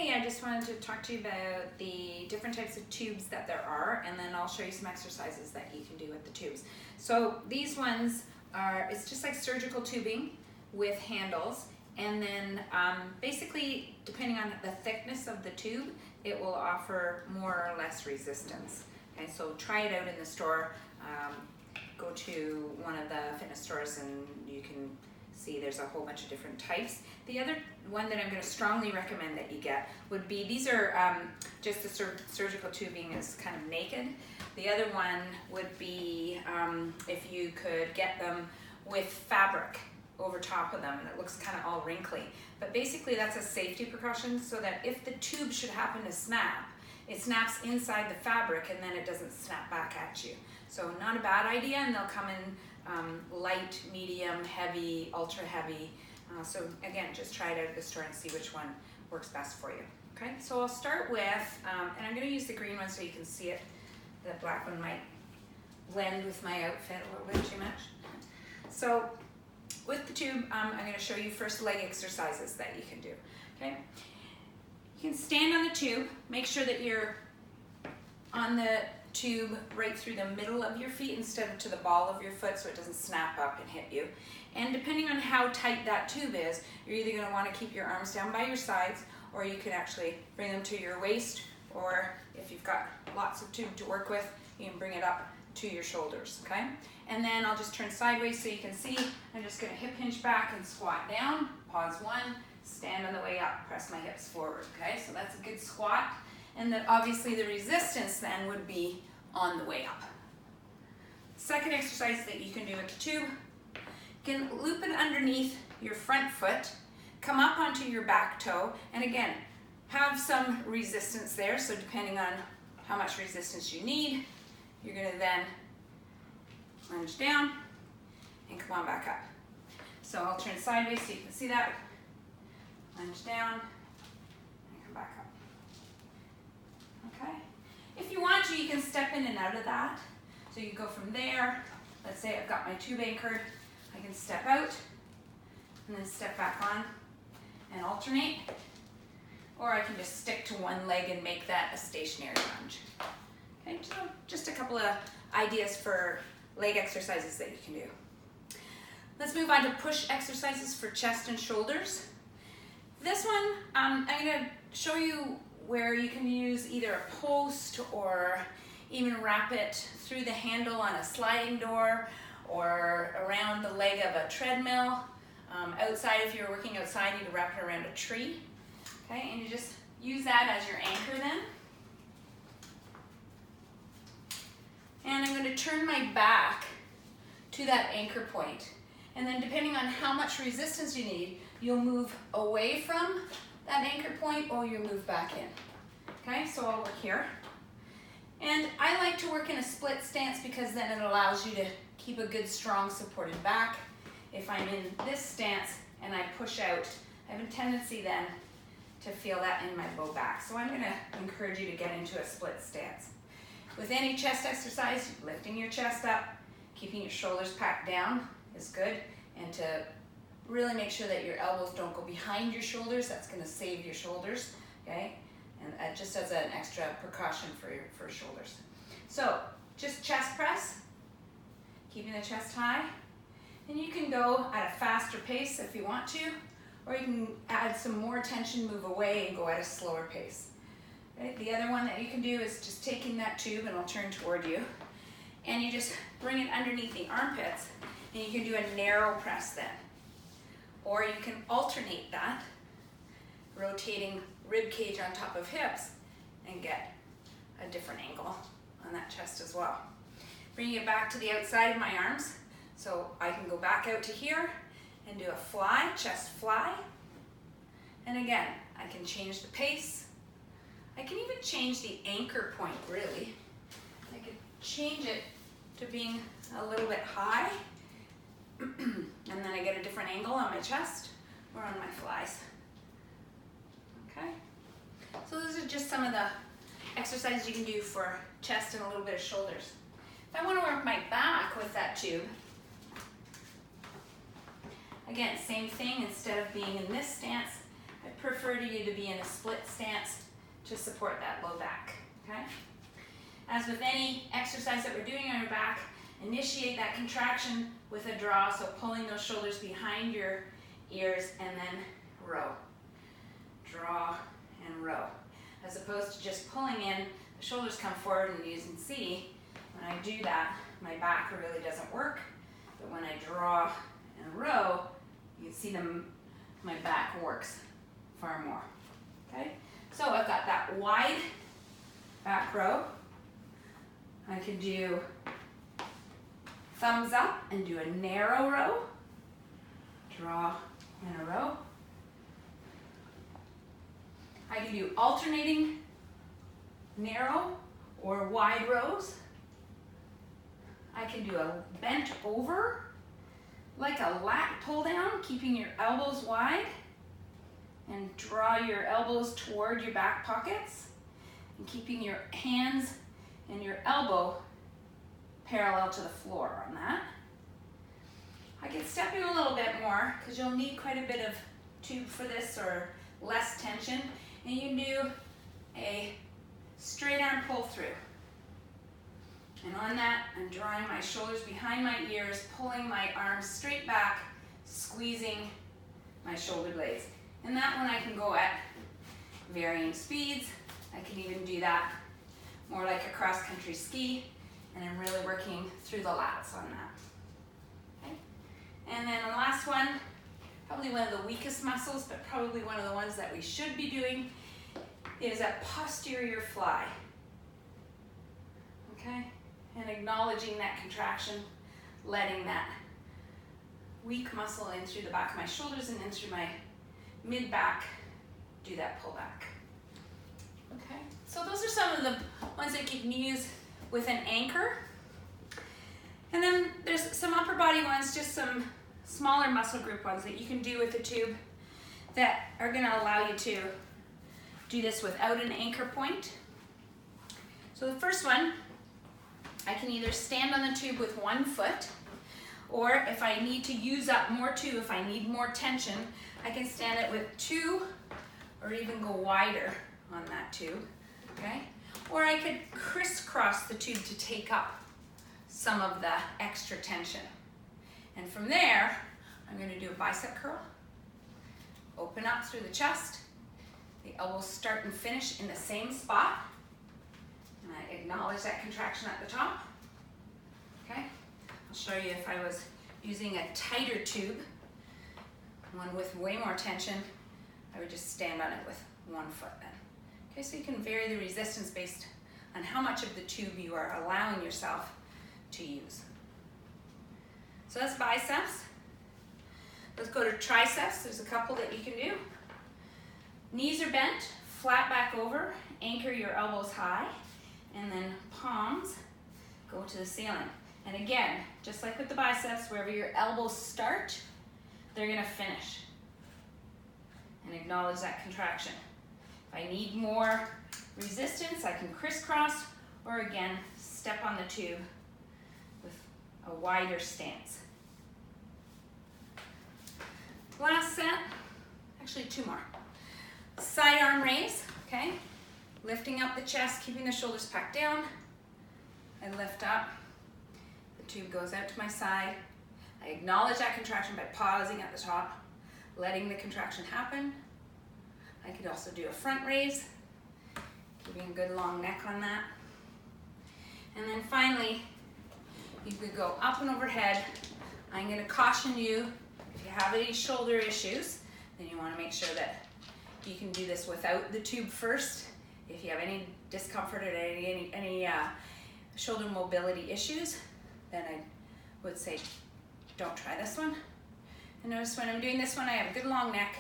Hey, I just wanted to talk to you about the different types of tubes that there are, and then I'll show you some exercises that you can do with the tubes. So these ones are, it's just like surgical tubing with handles, and then basically depending on the thickness of the tube, it will offer more or less resistance. Okay, so try it out in the store. Go to one of the fitness stores and you can see there's a whole bunch of different types. The other one that I'm going to strongly recommend that you get would be, these are just the surgical tubing is kind of naked. The other one would be if you could get them with fabric over top of them, and it looks kind of all wrinkly. But basically that's a safety precaution so that if the tube should happen to snap, it snaps inside the fabric and then it doesn't snap back at you. So not a bad idea, and they'll come in light, medium, heavy, ultra heavy. So again, just try it out at the store and see which one works best for you. Okay, so I'll start with, and I'm going to use the green one so you can see it. The black one might blend with my outfit a little bit too much. So with the tube, I'm going to show you first leg exercises that you can do. Okay, you can stand on the tube, make sure that you're on the tube right through the middle of your feet instead of to the ball of your foot so it doesn't snap up and hit you. And depending on how tight that tube is, you're either going to want to keep your arms down by your sides, or you can actually bring them to your waist, or if you've got lots of tube to work with, you can bring it up to your shoulders, okay? And then I'll just turn sideways so you can see. I'm just going to hip hinge back and squat down, pause one, stand on the way up, press my hips forward, okay? So that's a good squat. And then obviously the resistance then would be on the way up. Second exercise that you can do with the tube, you can loop it underneath your front foot, come up onto your back toe, and again, have some resistance there. So depending on how much resistance you need, you're gonna then lunge down and come on back up. So I'll turn sideways so you can see that. Lunge down and come back up. Okay. If you want to, you can step in and out of that. So you go from there. Let's say I've got my tube anchored. I can step out and then step back on and alternate. Or I can just stick to one leg and make that a stationary lunge. Okay, so just a couple of ideas for leg exercises that you can do. Let's move on to push exercises for chest and shoulders. This one, I'm going to show you where you can use either a post or even wrap it through the handle on a sliding door or around the leg of a treadmill. Outside, if you're working outside, you can wrap it around a tree. Okay, and you just use that as your anchor then. And I'm going to turn my back to that anchor point. And then depending on how much resistance you need, you'll move away from that anchor point or you'll move back in. Okay, so I'll work here. And I like to work in a split stance because then it allows you to keep a good strong supported back. If I'm in this stance and I push out, I have a tendency then to feel that in my low back. So I'm going to encourage you to get into a split stance. With any chest exercise, lifting your chest up, keeping your shoulders packed down is good, and to really make sure that your elbows don't go behind your shoulders. That's going to save your shoulders, okay? And just as an extra precaution for your shoulders. So just chest press, keeping the chest high. And you can go at a faster pace if you want to, or you can add some more tension, move away, and go at a slower pace. Okay? The other one that you can do is just taking that tube, and I'll turn toward you, and you just bring it underneath the armpits, and you can do a narrow press then. Or you can alternate that, rotating rib cage on top of hips, and get a different angle on that chest as well. Bringing it back to the outside of my arms, so I can go back out to here and do a fly, chest fly. And again, I can change the pace. I can even change the anchor point, really. I could change it to being a little bit high, and then I get a different angle on my chest or on my flies. Okay, so those are just some of the exercises you can do for chest and a little bit of shoulders. If I want to work my back with that tube, again, same thing. Instead of being in this stance, I prefer you to be in a split stance to support that low back, okay? As with any exercise that we're doing on your back, initiate that contraction with a draw, so pulling those shoulders behind your ears and then row. Draw and row. As opposed to just pulling in, the shoulders come forward, and you can see when I do that, my back really doesn't work, but when I draw and row, you can see my back works far more, okay? So I've got that wide back row. I could do thumbs up and do a narrow row, draw and a row. I can do alternating narrow or wide rows. I can do a bent over, like a lat pull down, keeping your elbows wide, and draw your elbows toward your back pockets, and keeping your hands and your elbow parallel to the floor on that. I can step in a little bit more because you'll need quite a bit of tube for this, or less tension, and you can do a straight arm pull through. And on that, I'm drawing my shoulders behind my ears, pulling my arms straight back, squeezing my shoulder blades. And that one I can go at varying speeds. I can even do that more like a cross-country ski, and I'm really working through the lats on that. Okay? And then the last one, probably one of the weakest muscles, but probably one of the ones that we should be doing, is a posterior fly. Okay? And acknowledging that contraction, letting that weak muscle in through the back of my shoulders and in through my mid-back, do that pull back. Okay, so those are some of the ones that you can use with an anchor. And then there's some upper body ones, just some smaller muscle group ones that you can do with the tube that are gonna allow you to do this without an anchor point. So the first one, I can either stand on the tube with one foot, or if I need to use up more tube, if I need more tension, I can stand it with two, or even go wider on that tube, okay? Or I could crisscross the tube to take up some of the extra tension. And from there, I'm gonna do a bicep curl, open up through the chest, the elbows start and finish in the same spot, and I acknowledge that contraction at the top, okay? I'll show you if I was using a tighter tube, one with way more tension, I would just stand on it with one foot then. Okay, so you can vary the resistance based on how much of the tube you are allowing yourself to use. So that's biceps. Let's go to triceps. There's a couple that you can do. Knees are bent, flat back over, anchor your elbows high, and then palms go to the ceiling. And again, just like with the biceps, wherever your elbows start, they're gonna finish. And acknowledge that contraction. If I need more resistance, I can crisscross, or again, step on the tube with a wider stance. Last set, actually two more. Side arm raise, okay? Lifting up the chest, keeping the shoulders packed down. I lift up, the tube goes out to my side. I acknowledge that contraction by pausing at the top, letting the contraction happen. I could also do a front raise, keeping a good long neck on that. And then finally, you could go up and overhead. I'm gonna caution you, if you have any shoulder issues, then you wanna make sure that you can do this without the tube first. If you have any discomfort or any shoulder mobility issues, then I would say don't try this one. And notice when I'm doing this one, I have a good long neck.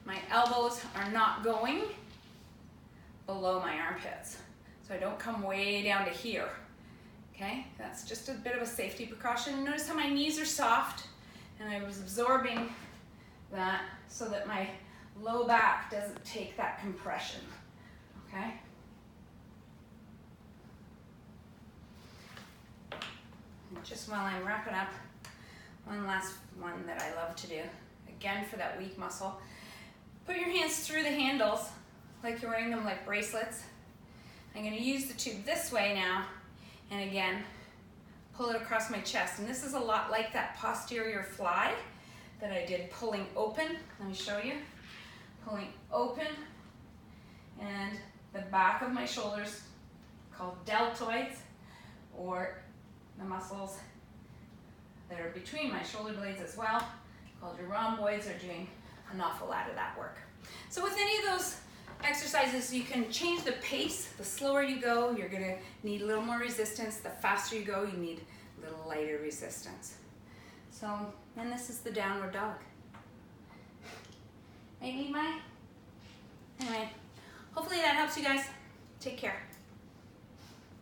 My elbows are not going below my armpits. So I don't come way down to here, okay? That's just a bit of a safety precaution. Notice how my knees are soft, and I was absorbing that so that my low back doesn't take that compression, okay? And just while I'm wrapping up, one last one that I love to do, again for that weak muscle. Put your hands through the handles like you're wearing them like bracelets. I'm gonna use the tube this way now, and again, pull it across my chest. And this is a lot like that posterior fly that I did, pulling open. Let me show you. Pulling open, and the back of my shoulders, called deltoids, or the muscles that are between my shoulder blades as well, called your rhomboids, are doing an awful lot of that work. So with any of those exercises, you can change the pace. The slower you go, you're gonna need a little more resistance. The faster you go, you need a little lighter resistance. So, and this is the downward dog. Maybe anyway, hopefully that helps you guys. Take care.